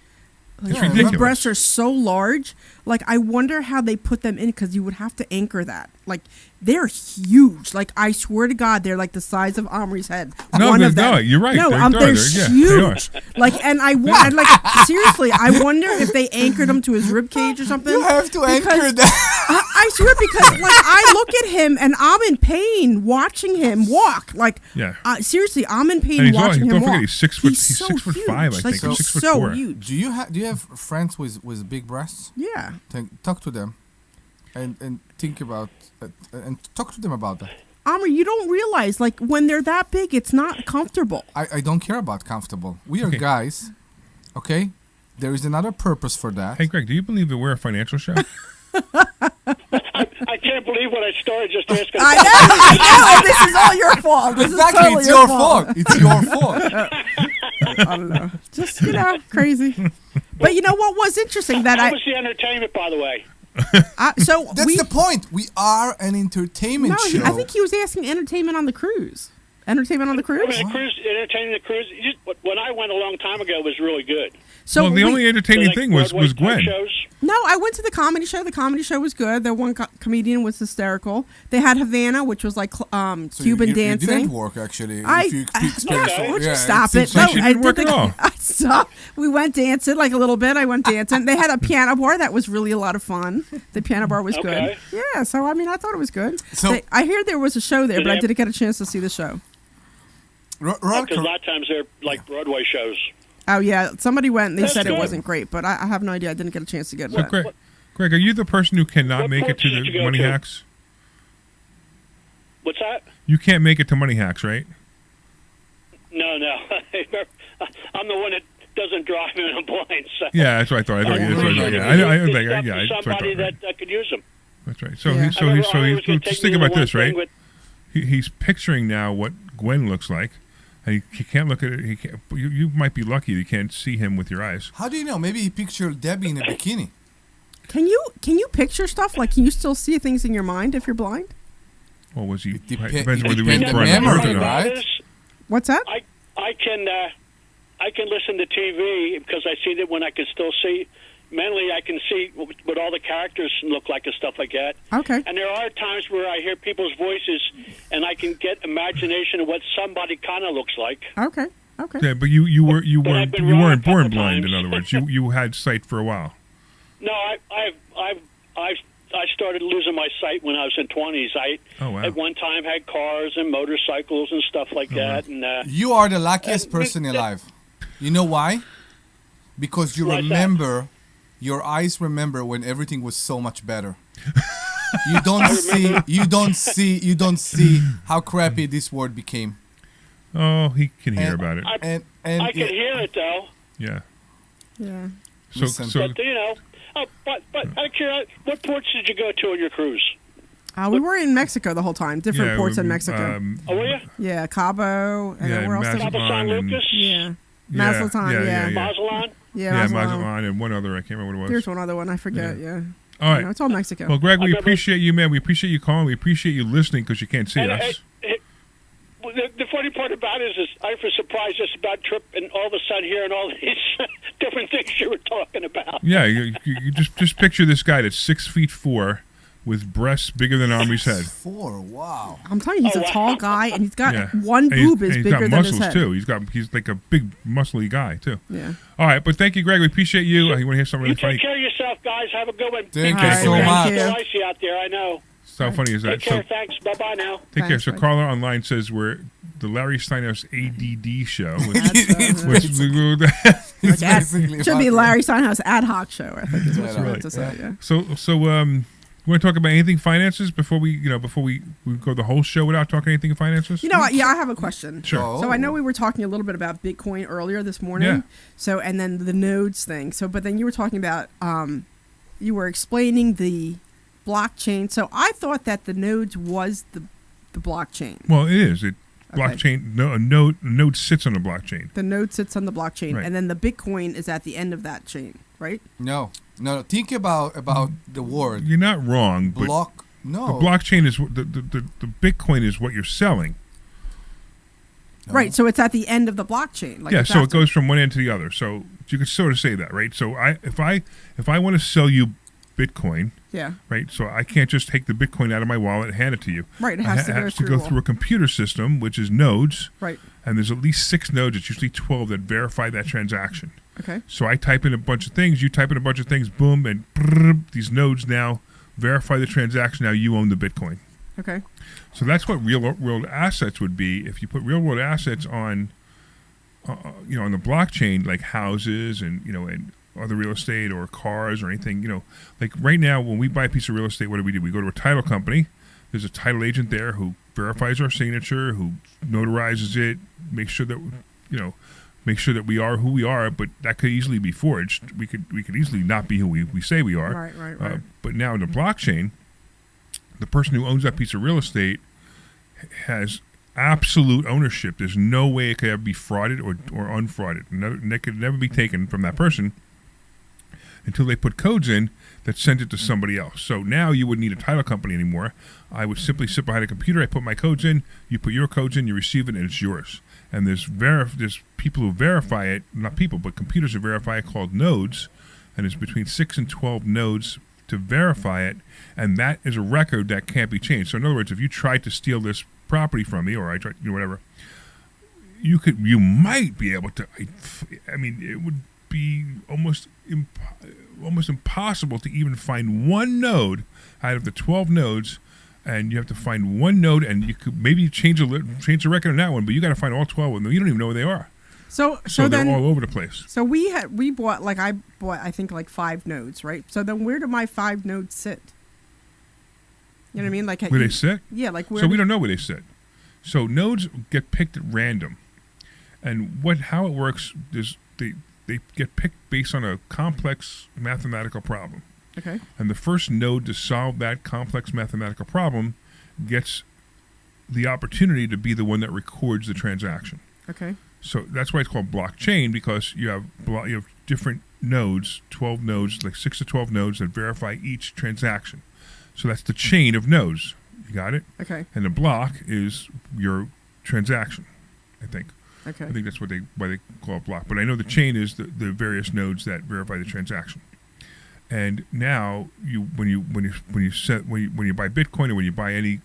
It's His ridiculous. breasts are so large. Like I wonder how they put them in because you would have to anchor that. Like they're huge. Like I swear to God, they're like the size of Omri's head. No, One of no, them. you're right. No, They're huge. they are. Like, and I want, like, seriously, I wonder if they anchored him to his rib cage or something. You have to anchor Because- that. I swear, because like I look at him and I'm in pain watching him walk. Like, Yeah. Seriously, I'm in pain And he's watching him don't walk. forget, he's 6 foot. He's so 6 foot huge. 5, I Like, think. Or he's 6 foot so 4. huge. Do you have friends with big breasts? Yeah. Talk to them, and think about and talk to them about that. Omri, you don't realize, like, when they're that big, it's not comfortable. I don't care about comfortable. We are Okay. guys, okay? There is another purpose for that. Hey, Greg, do you believe that we're a financial show? can't believe what I started just asking. I know. This is all your fault. This Exactly, is totally it's your fault. It's your fault. I don't know. Just, crazy. But you know what was interesting that How was the entertainment, by the way? That's the point. We are an entertainment show. I think he was asking entertainment on the cruise. Entertainment on the cruise? Entertaining the cruise. When I went a long time ago, it was really good. So the only entertaining thing was Gwen. No, I went to the comedy show. The comedy show was good. The one comedian was hysterical. They had Havana, which was like Cuban dancing. It didn't work, actually. Would you stop it? No, it didn't work at all. I stopped. We went dancing like a little bit. I went dancing. They had a piano bar that was really a lot of fun. The piano bar was good. Yeah, so I mean, I thought it was good. So I hear there was a show there, but I didn't get a chance to see the show. Because a lot of times they're like Broadway shows. Oh, yeah. Somebody went and they said it wasn't great, but I have no idea. I didn't get a chance to get it. So, Greg, are you the person who cannot make it to the Money Hacks? What's that? You can't make it to Money Hacks, right? No. I'm the one that doesn't drive and I'm blind. So. Yeah, that's what I thought. Somebody that could use them. That's right. So just think about this, right? He's picturing now what Gwen looks like. And he can't look at it. You might be lucky you can't see him with your eyes. How do you know? Maybe he pictured Debbie in a bikini. Can you picture stuff? Like, can you still see things in your mind if you're blind? Well, was he? Depends on the memory, right? What's that? I can listen to TV because I see that when I can still see. Mentally, I can see what all the characters look like and stuff like that. Okay. And there are times where I hear people's voices, and I can get imagination of what somebody kind of looks like. Okay. Yeah, but you weren't born blind. In other words, you had sight for a while. No, I started losing my sight when I was in 20s. At one time had cars and motorcycles and stuff like that. And you are the luckiest person alive. You know why? Because you remember. Your eyes remember when everything was so much better. You don't see how crappy this world became. Oh, he can hear about it. And I can hear it though. Yeah. So but out of curiosity, what ports did you go to on your cruise? We were in Mexico the whole time. Different ports in Mexico. Were you? Yeah, Cabo. And then where else? Cabo San Lucas. Yeah. Mazatlan. Yeah. Mazatlan. Yeah, Mazatlan and one other. I can't remember what it was. There's one other one. I forget. Yeah. All right. It's all Mexico. Well, Greg, we appreciate you, man. We appreciate you calling. We appreciate you listening because you can't see us. The funny part about it is I was surprised just about trip and all of a sudden hearing all these different things you were talking about. Yeah, you just picture this guy that's 6'4" with breasts bigger than Omri's head. 4, wow! I'm telling you, he's a tall guy, and he's got one boob is bigger than his head. Too. He's like a big, muscly guy too. Yeah. All right, but thank you, Greg. We appreciate you. You want to hear something really funny? Take care of yourself, guys. Have a good one. Thank you so much. It's so icy out there. I know. So how funny is that? Take care. Thanks. Bye bye now. Take care. So Carla online says we're the Larry Steinhouse ADD show. Should be Larry Steinhouse ad hoc show. I think is what you meant to say. Yeah. So you want to talk about anything finances before we go the whole show without talking anything finances? I have a question. Sure. So I know we were talking a little bit about Bitcoin earlier this morning. Yeah. So and then the nodes thing. So but then you were talking about you were explaining the blockchain. So I thought that the nodes was the blockchain. Well, it is. Blockchain. No, a node sits on the blockchain. The node sits on the blockchain, right. And then the Bitcoin is at the end of that chain, right? No. Think about the word. You're not wrong. No. The blockchain is the Bitcoin is what you're selling. No. Right. So it's at the end of the blockchain. Like so it goes from one end to the other. So you could sort of say that, right? So if I want to sell you Bitcoin. Yeah. Right. So I can't just take the Bitcoin out of my wallet and hand it to you. Right. It has to go through a computer system, which is nodes. Right. And there's at least 6 nodes. It's usually 12 that verify that transaction. Okay. So I type in a bunch of things. You type in a bunch of things. Boom, and these nodes now verify the transaction. Now you own the Bitcoin. Okay. So that's what real world assets would be. If you put real world assets on, on the blockchain, like houses and and other real estate or cars or anything, like right now when we buy a piece of real estate, what do? We go to a title company. There's a title agent there who verifies our signature, who notarizes it, makes sure that we are who we are, but that could easily be forged. We could easily not be who we say we are. Right. But now in the blockchain, the person who owns that piece of real estate has absolute ownership. There's no way it could ever be frauded or unfrauded. And it could never be taken from that person until they put codes in that send it to somebody else. So now you wouldn't need a title company anymore. I would simply sit behind a computer, I put my codes in, you put your codes in, you receive it, and it's yours. And there's people who verify it, not people, but computers who verify it called nodes, and it's between 6 and 12 nodes to verify it, and that is a record that can't be changed. So in other words, if you tried to steal this property from me, or I tried, whatever, you might be able to. I mean, it would be almost impossible to even find one node out of the 12 nodes, and you have to find one node, and you could maybe change the record on that one, but you got to find all 12 of them. You don't even know where they are. So they're all over the place. So we bought, like, I bought, I think, like 5 nodes, right? So then where do my 5 nodes sit? You know what I mean? Like where they sit? Yeah, like where. So we don't know where they sit. So nodes get picked at random, and how it works is they get picked based on a complex mathematical problem. Okay. And the first node to solve that complex mathematical problem gets the opportunity to be the one that records the transaction. Okay. So that's why it's called blockchain, because you have different nodes, 12 nodes, like 6 to 12 nodes that verify each transaction. So that's the chain of nodes. You got it? Okay. And the block is your transaction, I think. Okay. I think that's why they call it block. But I know the chain is the various nodes that verify the transaction. And now when you buy Bitcoin, or when you buy any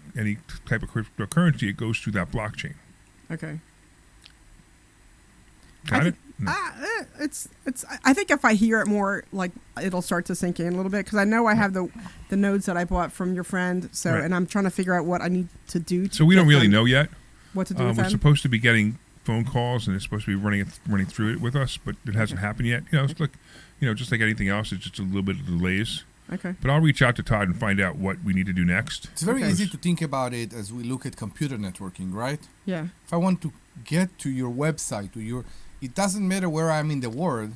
type of cryptocurrency, it goes through that blockchain. Okay. Got it? No. I think if I hear it more, like, it'll start to sink in a little bit, because I know I have the nodes that I bought from your friend. So Right. And I'm trying to figure out what I need to do. So we don't really know yet. What to do with We're them. supposed to be getting phone calls, and it's supposed to be running through it with us, but it hasn't happened yet. It's like, just like anything else, it's just a little bit of delays. Okay. But I'll reach out to Todd and find out what we need to do next. It's very easy to think about it as we look at computer networking, right? Yeah. If I want to get to your website, it doesn't matter where I'm in the world,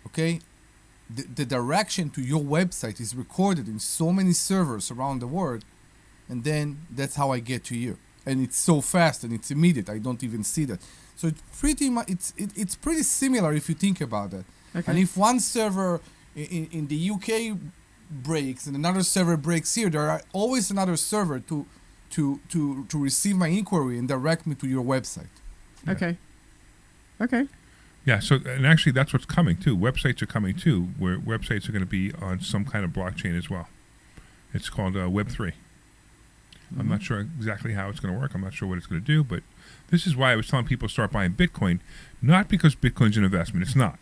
okay? The direction to your website is recorded in so many servers around the world, and then that's how I get to you. And it's so fast and it's immediate. I don't even see that. So it's pretty much it's pretty similar if you think about it. Okay. And if one server in the UK breaks and another server breaks here, there are always another server to receive my inquiry and direct me to your website. Okay. Okay. Yeah, and actually that's what's coming too. Websites are coming too, where websites are going to be on some kind of blockchain as well. It's called Web3. I'm not sure exactly how it's going to work. I'm not sure what it's going to do, but this is why I was telling people to start buying Bitcoin, not because Bitcoin's an investment. It's not.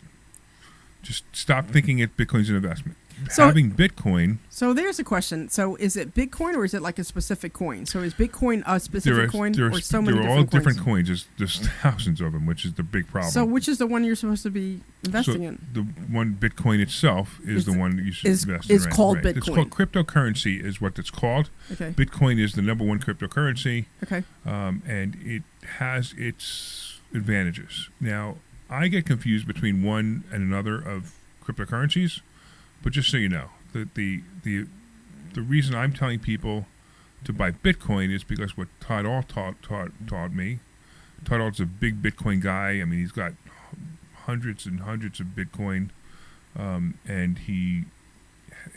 Just stop thinking Bitcoin's an investment. So- Having Bitcoin, So there's a question. So is it Bitcoin, or is it like a specific coin? So is Bitcoin a specific coin, or so many there are all different different coins? coins. There's thousands of them, which is the big problem. So which is the one you're supposed to be investing in? The one Bitcoin itself is the one that you should invest in. Is called Bitcoin. It's called cryptocurrency is what it's called. Okay. Bitcoin is the number one cryptocurrency. Okay. And it has its advantages. Now, I get confused between one and another of cryptocurrencies, but just so you know, the reason I'm telling people to buy Bitcoin is because what Todd Alt taught me. Todd Alt's a big Bitcoin guy. I mean, he's got hundreds and hundreds of Bitcoin, and he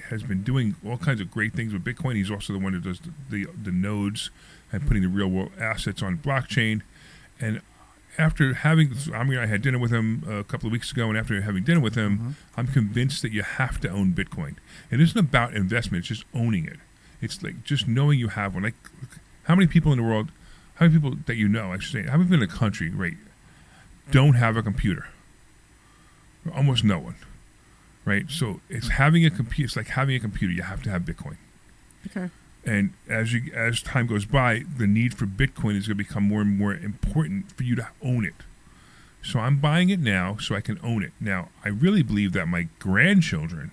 has been doing all kinds of great things with Bitcoin. He's also the one that does the nodes and putting the real world assets on blockchain. And after I had dinner with him a couple of weeks ago, and after having dinner with him, I'm convinced that you have to own Bitcoin. It isn't about investment; it's just owning it. It's like just knowing you have one. Like, how many people in the world, how many people that you know, I should say, how many people in the country, right, don't have a computer? Almost no one, right? So it's having a computer. It's like having a computer. You have to have Bitcoin. Okay. And as time goes by, the need for Bitcoin is going to become more and more important for you to own it. So I'm buying it now so I can own it. Now, I really believe that my grandchildren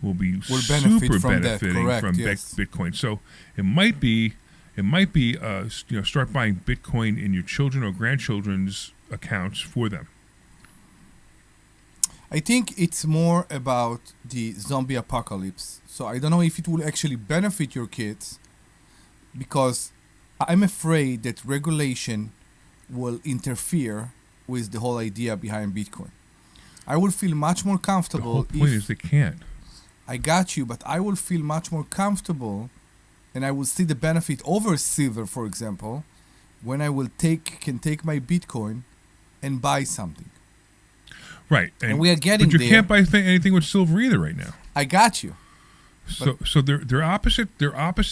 will be super benefiting from Bitcoin. So it might be start buying Bitcoin in your children or grandchildren's accounts for them. I think it's more about the zombie apocalypse. So I don't know if it will actually benefit your kids, because I'm afraid that regulation will interfere with the whole idea behind Bitcoin. I will feel much more The comfortable whole point is they can't. I got you, but I will feel much more comfortable, and I will see the benefit over silver, for example, when I will can take my Bitcoin and buy something. Right. And we are getting But you there. can't buy anything with silver either right now. I got you. So they're opposite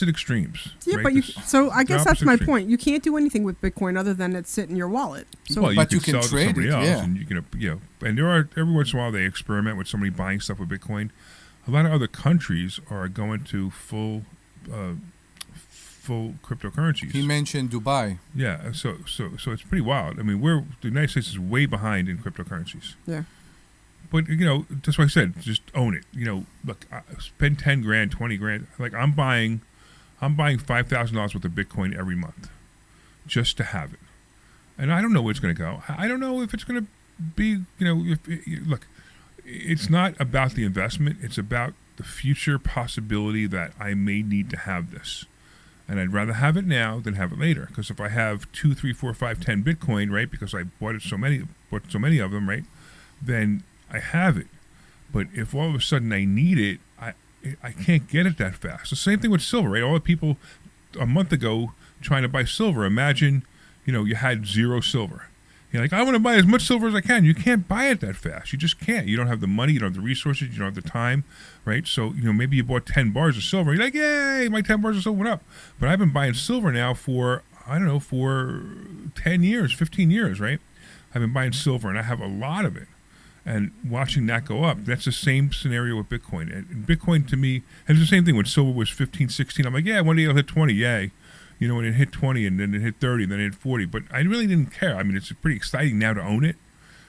extremes. Yeah, right? but so I guess that's opposite my extremes. point. You can't do anything with Bitcoin other than it sit in your wallet. So Well, But you you can can sell trade it to somebody it, else, yeah. and you can, and there are every once in a while they experiment with somebody buying stuff with Bitcoin. A lot of other countries are going to full cryptocurrencies. He mentioned Dubai. Yeah, so it's pretty wild. I mean, the United States is way behind in cryptocurrencies. yeah. But that's why I said just own it. Look, spend 10 grand, 20 grand. Like I'm buying $5,000 worth of Bitcoin every month, just to have it. And I don't know where it's going to go. I don't know if it's going to be. Look, it's not about the investment. It's about the future possibility that I may need to have this, and I'd rather have it now than have it later. Because if I have 2, 3, 4, 5, 10 Bitcoin, right? Because I bought so many of them, right? Then I have it. But if all of a sudden I need it, I can't get it that fast. The same thing with silver, right? All the people a month ago trying to buy silver. Imagine, you had zero silver. You're like, I want to buy as much silver as I can. You can't buy it that fast. You just can't. You don't have the money. You don't have the resources. You don't have the time, right? So, maybe you bought 10 bars of silver. You're like, yay, my 10 bars of silver went up. But I've been buying silver now for 10 years, 15 years, right? I've been buying silver, and I have a lot of it. And watching that go up, that's the same scenario with Bitcoin. And Bitcoin, to me, and it's the same thing when silver was 15, 16. I'm like, yeah, one day it'll hit 20, yay. When it hit 20 and then it hit 30 and then it hit 40. But I really didn't care. I mean, it's pretty exciting now to own it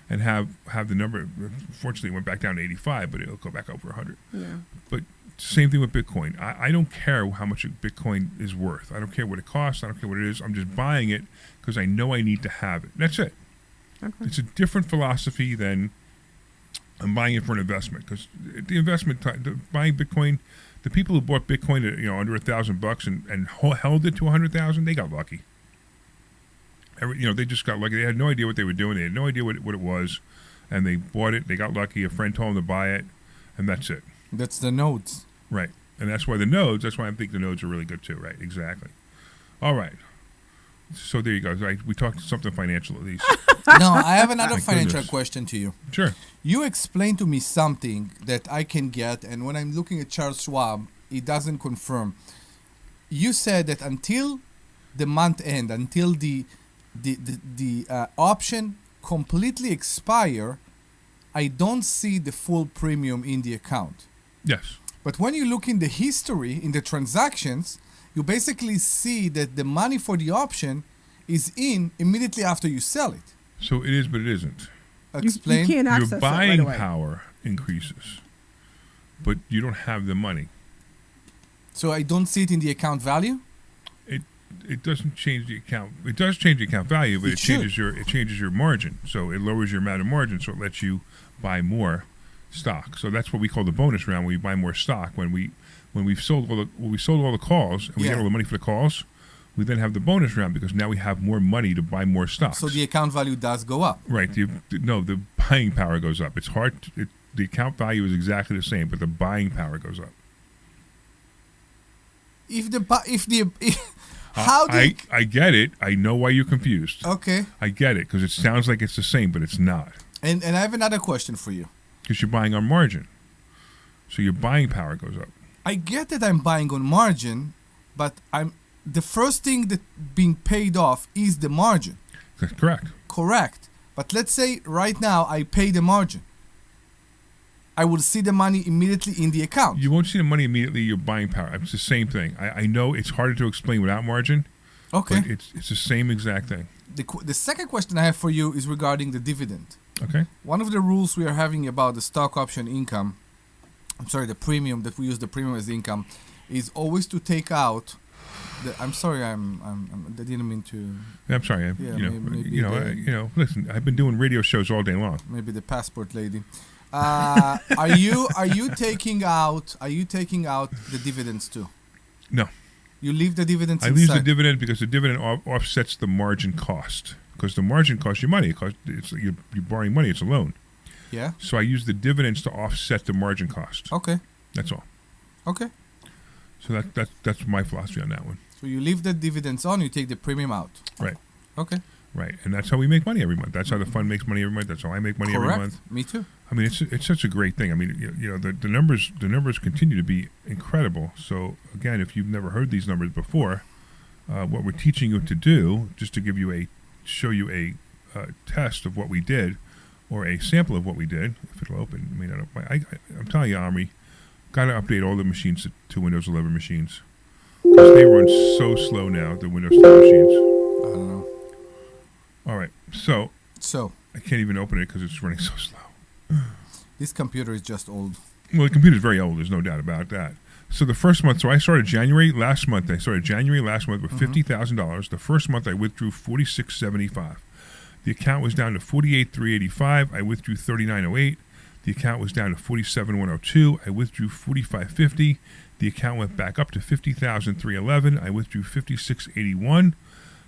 and have the number. Fortunately, it went back down to 85, but it'll go back over 100. Yeah. But same thing with Bitcoin. I don't care how much Bitcoin is worth. I don't care what it costs. I don't care what it is. I'm just buying it because I know I need to have it. That's it. Okay. It's a different philosophy than I'm buying it for an investment, because the investment, buying Bitcoin, the people who bought Bitcoin at under $1,000 and held it to 100,000, they got lucky. They just got lucky. They had no idea what they were doing. They had no idea what it was, and they bought it. They got lucky. A friend told them to buy it, and that's it. That's the nodes. Right, and that's why I think the nodes are really good too. Right, exactly. All right. So there you go. We talked something financial at least. No, I have another My financial goodness. question to you. Sure. You explained to me something that I can get, and when I'm looking at Charles Schwab, it doesn't confirm. You said that until the month end, until the option completely expire, I don't see the full premium in the account. Yes. But when you look in the history, in the transactions, you basically see that the money for the option is in immediately after you sell it. So it is, but it isn't. Explain. You can't access Your it right buying away. power increases, but you don't have the money. So I don't see it in the account value? It doesn't change the account. It does change the account value, but It it changes your margin. So it lowers your amount of margin, so it lets you buy more stock. So that's what we call the bonus round, where you buy more stock. When we've sold all the calls and we get all the money for the calls, we then have the bonus round because now we have more money to buy more stocks. So the account value does go up. Right. The buying power goes up. It's hard. The account value is exactly the same, but the buying power goes up. I get it. I know why you're confused. Okay. I get it because it sounds like it's the same, but it's not. And I have another question for you. Because you're buying on margin, so your buying power goes up. I get that I'm buying on margin, but the first thing that being paid off is the margin. That's correct. Correct. But let's say right now I pay the margin. I will see the money immediately in the account. You won't see the money immediately. Your buying power. It's the same thing. I know it's harder to explain without margin. Okay. But it's the same exact thing. The second question I have for you is regarding the dividend. Okay. One of the rules we are having about the stock option income, the premium, that we use the premium as income, is always to take out. I didn't mean to. I'm sorry. Yeah, maybe Listen. I've been doing radio shows all day long. Maybe the passport lady. Are you taking out the dividends too? No. You leave the dividends I inside. leave the dividend because the dividend offsets the margin cost. Because the margin costs you money. You're borrowing money. It's a loan. Yeah. So I use the dividends to offset the margin cost. Okay. That's all. Okay. So that's my philosophy on that one. So you leave the dividends on, you take the premium out. Right. Okay. Right. And that's how we make money every month. That's how the fund makes money every month. That's how I make money every Correct. month. Me too. I mean, it's such a great thing. I mean, the numbers continue to be incredible. So again, if you've never heard these numbers before, what we're teaching you to do, just to show you a test of what we did, or a sample of what we did, if it'll open. I mean, I'm telling you, Omri, got to update all the machines to Windows 11 machines because they run so slow now. The Windows 10 machines. I don't know. All right, so So I can't even open it because it's running so slow. this computer is just old. Well, the computer's very old. There's no doubt about that. So the first month, I started January last month. with $50,000. The first month I withdrew $46.75. The account was down to $48,385. I withdrew $39.08. The account was down to $47,102. I withdrew $45.50. The account went back up to $50,311. I withdrew $56.81.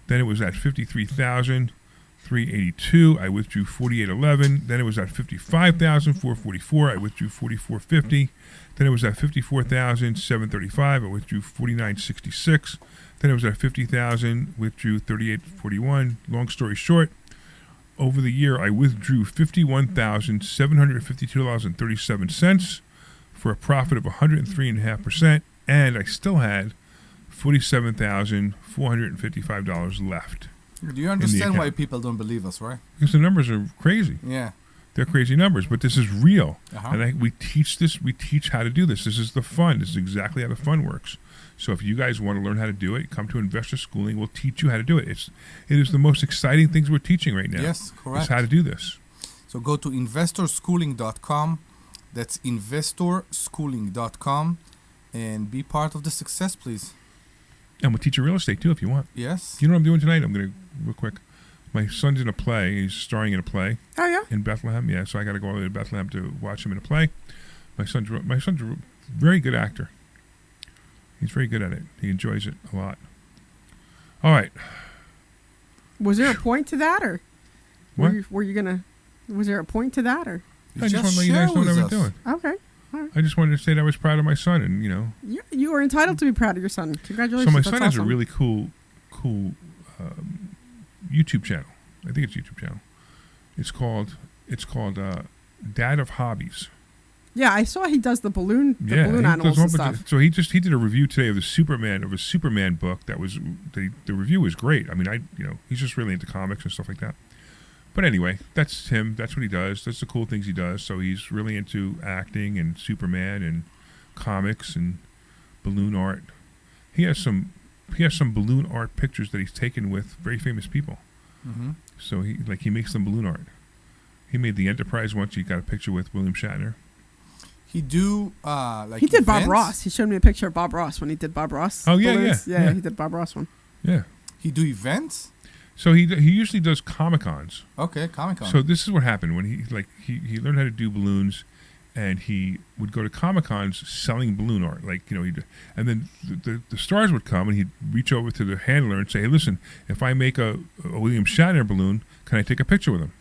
Then it was at $53,382. I withdrew $48.11. Then it was at $55,444. I withdrew $44.50. Then it was at $54,735. I withdrew $49.66. Then it was at $50,000. Withdrew $38.41. Long story short, over the year I withdrew $51,752.37 for a profit of 103.5%, and I still had $47,455 left. Do you understand why people don't believe us, right? Because the numbers are crazy. Yeah. They're crazy numbers, but this is real. Uh-huh. And we teach this. We teach how to do this. This is the fun. This is exactly how the fun works. So if you guys want to learn how to do it, come to Investor Schooling. We'll teach you how to do it. It is the most exciting things we're teaching right now. Yes, correct. Is how to do this. So go to investorschooling.com. That's investorschooling.com, and be part of the success, please. And we'll teach you real estate too if you want. Yes. You know what I'm doing tonight? I'm going to, real quick. My son's in a play. He's starring in a play. Oh yeah. In Bethlehem, yeah. So I got to go all the way to Bethlehem to watch him in a play. My son's a very good actor. He's very good at it. He enjoys it a lot. All right. Was there a point to that, or What? were you gonna? Was there a point to that, or? I just want to let you guys know what I was doing. Okay. All right. I just wanted to say that I was proud of my son, and You are entitled to be proud of your son. Congratulations. So my That's son has a awesome. really cool YouTube channel. I think it's a YouTube channel. It's called Dad of Hobbies. Yeah, I saw he does the balloon He animals does and stuff. So he did a review today of a Superman book that was the review was great. I mean, he's just really into comics and stuff like that. But anyway, that's him. That's what he does. That's the cool things he does. So he's really into acting and Superman and comics and balloon art. He has some balloon art pictures that he's taken with very famous people. Mm-hmm. So he makes them balloon art. He made the Enterprise once. He got a picture with William Shatner. He did events? Bob Ross. He showed me a picture of Bob Ross when he did Bob Ross. Oh yeah, balloons. yeah. He did Bob Ross one. Yeah. He do events? So he usually does Comic-Cons. Okay, Comic-Con. So this is what happened when he learned how to do balloons, and he would go to Comic-Cons selling balloon art, and then the stars would come, and he'd reach over to the handler and say, "Hey, listen, if I make a William Shatner balloon, can I take a picture with him?"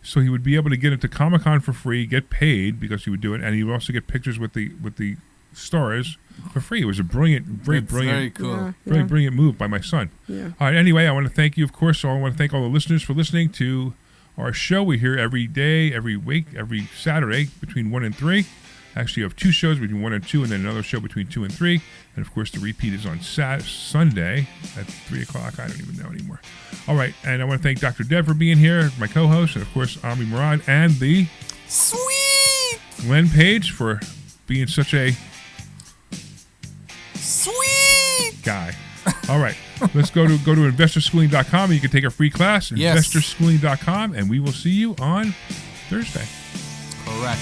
So he would be able to get into Comic-Con for free, get paid because he would do it, and he would also get pictures with the stars for free. It was a very cool. Very brilliant move by my son. Yeah. All right, anyway, I want to thank you, of course. I want to thank all the listeners for listening to our show. We're here every day, every week, every Saturday between 1 and 3. Actually, you have 2 shows between 1 and 2, and then another show between 2 and 3. And, of course, the repeat is on Sunday at 3 o'clock. I don't even know anymore. All right, and I want to thank Dr. Deb for being here, my co-host, and, of course, Omri Morad, and the Sweet Len Page for being such a sweet guy. All right, let's go to investorschooling.com, and you can take a free class. Yes. Investorschooling.com, and we will see you on Thursday. Correct.